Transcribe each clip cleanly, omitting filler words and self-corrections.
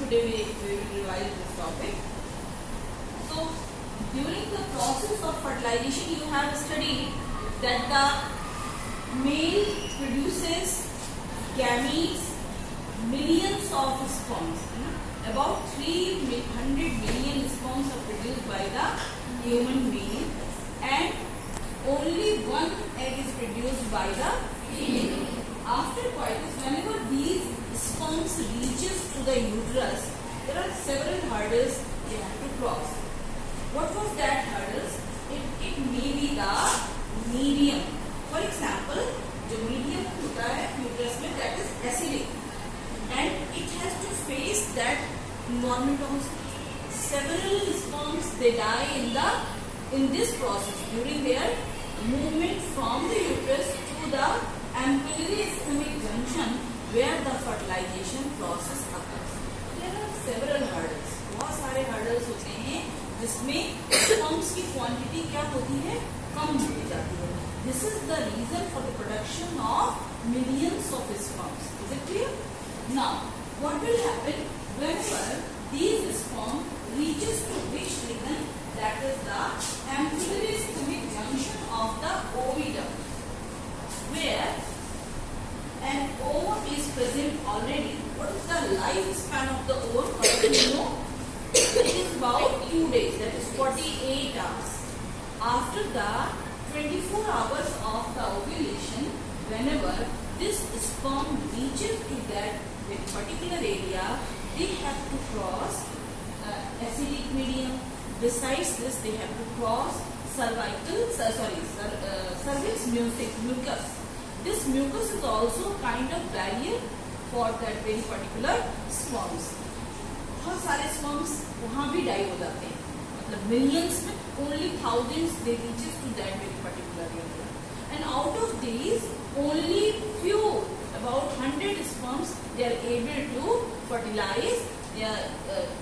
today we will revise this topic. So during the process of fertilization, you have studied that the male produces gametes, millions of sperms. About 300 million sperms are produced by the human male, and only one egg is produced by the female. After coitus, whenever these sperms reaches to the uterus, there are several hurdles they have to cross. What was that hurdles? It may be the medium. For example, जो medium होता है uterus में, that is acidic, and it has to face that environment. Several sperms they die in this process during their movement from the uterus to the ampullary ischemic junction where the fertilization process occurs. There are several hurdles. बहुत सारे hurdles होते हैं जिसमें sperms की quantity क्या होती है, कम होती जाती है. This is the reason for the production of millions of sperms. Is it clear? Now, what will happen whenever these sperm reaches to which region? That is the ampullary ischemic junction of the ovidum, where an ovum is present already. What is the lifespan of the ovum? Do you know? It is about 2 days, that is 48 hours. After the 24 hours of the ovulation, whenever this sperm reaches to that particular area, they have to cross acidic medium. Besides this, they have to cross cervix mucus. This mucus is also kind of barrier for that very particular sperms. बहुत सारे sperms वहाँ भी die हो जाते हैं, मतलब millions में, only thousands they reaches to that very particular area. And out of these, only few, about 100 sperms, they are able to fertilize. They are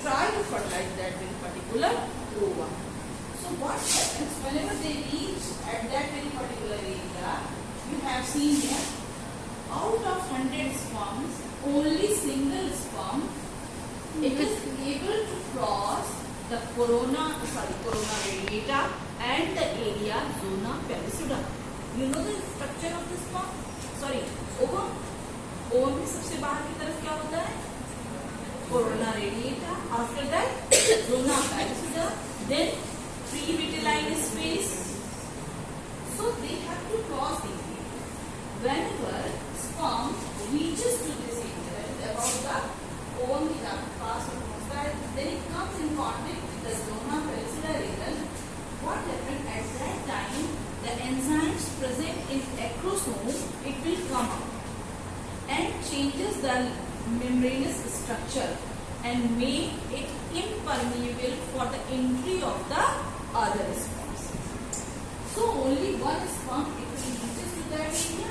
try to fertilize that very particular ovum. So what happens whenever they reach at that very particular area? You have seen here, out of 100 sperms, only single sperm it is able to cross the corona radiata and the area zona pellucida. You know the structure of this sperm? Sorry, ovum. Ovum में सबसे बाहर की तरफ क्या होता है? Corona radiata. After that, zona pellucida. Then pre-vitelline space. So they have to cross these. Whenever sperm reaches to this area, that is about the ovum की पास में पहुंचता है, then it comes in contact with the zona pellucida region. What happens at that time? The enzymes present in acrosome, it will come out and changes the membranous structure and make it impermeable for the entry of the other sperms. So only one sperm it reaches to that area.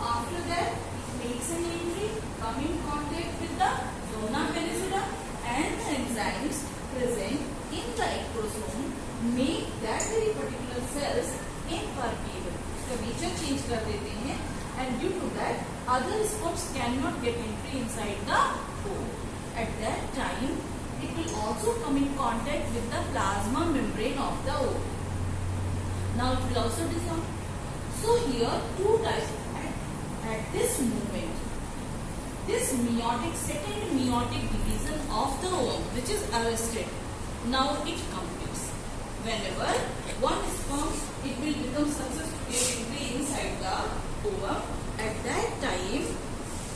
After that, it makes an entry, come in contact with the zona pellucida, and the enzymes present in the acrosome make that very particular cells impermeable. So nature change कर देते हैं, and due to that, other sperms cannot get entry inside the ovum. At that time, it will also come in contact with the plasma membrane of the ovum. Now it will also dissolve. So here, two types. At this moment, this second meiotic division of the ovum, which is arrested, now it completes. Whenever one sperm, it will become successfully inside the ovum. At that time,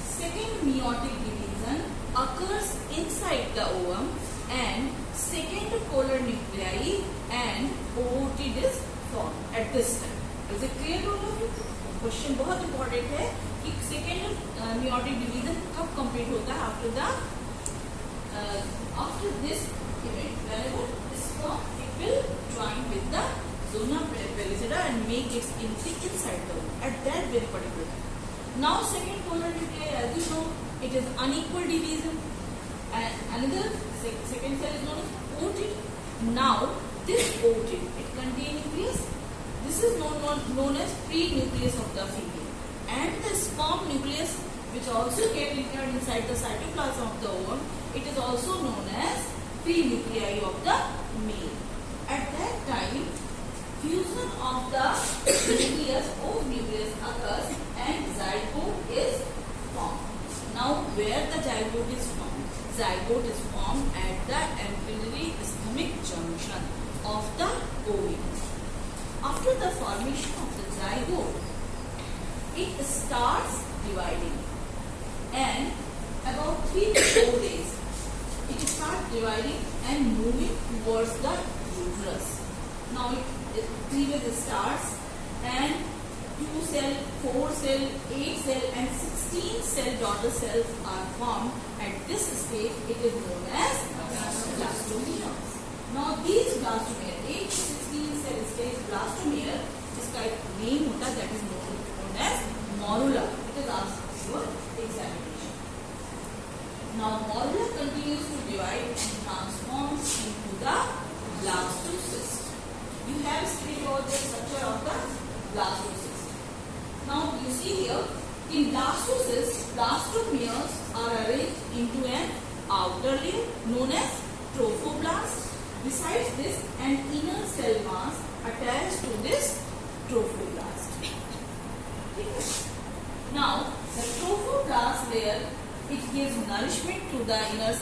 second meiotic division occurs inside the ovum, and second polar nuclei and ootid is formed at this time. Is it clear to all of you? Question बहुत important है कि second meiotic division कब complete होता है? After this event, whenever sperm it will join with the zona pellucida and make its entry inside the ovum at that very particular time. Now second polar nuclei, as you know, it is unequal division, and another second cell is known as ootid. Now this ootid, it contains nucleus. This is known as pre-nucleus of the female, and the sperm nucleus which also get included inside the cytoplasm of the ovum. It is also known as free nuclei of the male. At that time, fusion of the nucleus occurs and zygote is formed. Now, where the zygote is formed? Zygote is formed at the ampullary ischemic junction of the ovum. After the formation of the zygote, it starts dividing, and about 3 to 4 days, it starts dividing and moving towards the uterus. Now it cleavage starts, and 2 cell, 4 cell, 8 cell, and 16 cell daughter cells are formed. At this stage, it is known as blastomeres. Now these blastomeres, 8 to 16 cell stage blastomere, इसका एक name होता है, that is known as morula. It is asked for examination. Now morula continues to divide and transforms into the blastocyst. You have studied about the structure of the blastocyst. Now you see here, in blastocyst, blastomeres are arranged into an outer layer known as trophoblast. Besides this, an inner cell mass attached to this trophoblast. Now, the trophoblast layer, it gives nourishment to the inner